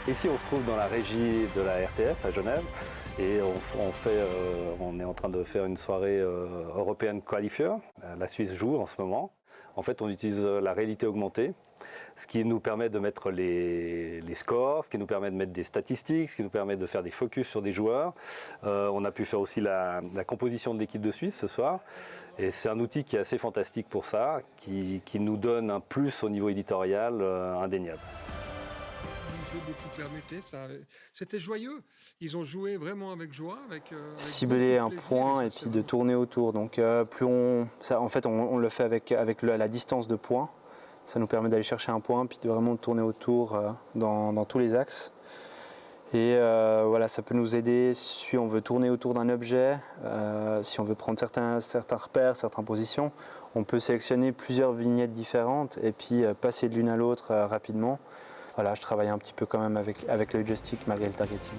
Ici, on se trouve dans la régie de la RTS à Genève et on est en train de faire une soirée European Qualifier. La Suisse joue en ce moment. En fait, on utilise la réalité augmentée, ce qui nous permet de mettre les scores, ce qui nous permet de mettre des statistiques, ce qui nous permet de faire des focus sur des joueurs. On a pu faire aussi la composition de l'équipe de Suisse ce soir. Et c'est un outil qui est assez fantastique pour ça, qui nous donne un plus au niveau éditorial indéniable. De toute fermeté, c'était joyeux. Ils ont joué vraiment avec joie, cibler un plaisir, point et puis de tourner autour. Donc on le fait avec la distance de points. Ça nous permet d'aller chercher un point puis de vraiment tourner autour dans tous les axes. Et voilà, ça peut nous aider si on veut tourner autour d'un objet, si on veut prendre certains repères, certaines positions. On peut sélectionner plusieurs vignettes différentes et puis passer de l'une à l'autre rapidement. Voilà, je travaille un petit peu quand même avec le joystick malgré le targeting.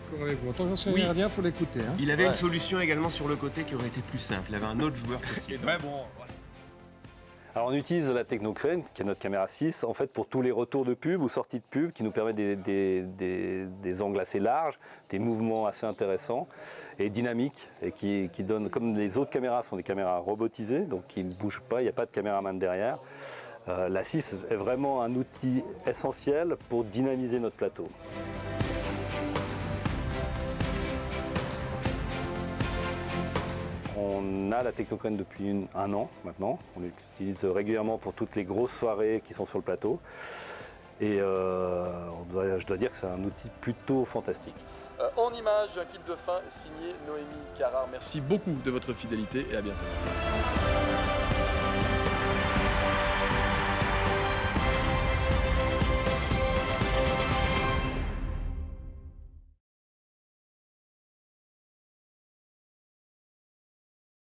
D'accord avec vous. En tant qu'ancien gardien, il faut l'écouter. Hein. Il avait une solution également sur le côté qui aurait été plus simple. Il avait un autre joueur possible. Ouais, bon, voilà. Alors on utilise la Technocrane, qui est notre caméra 6, en fait pour tous les retours de pub ou sorties de pub, qui nous permet des angles assez larges, des mouvements assez intéressants et dynamiques, et qui donnent, comme les autres caméras sont des caméras robotisées, donc qui ne bougent pas, il n'y a pas de caméraman derrière. La 6 est vraiment un outil essentiel pour dynamiser notre plateau. On a la Technocrane depuis un an maintenant. On l'utilise régulièrement pour toutes les grosses soirées qui sont sur le plateau. Et je dois dire que c'est un outil plutôt fantastique. En image, un clip de fin signé Noémie Carrard. Merci beaucoup de votre fidélité et à bientôt.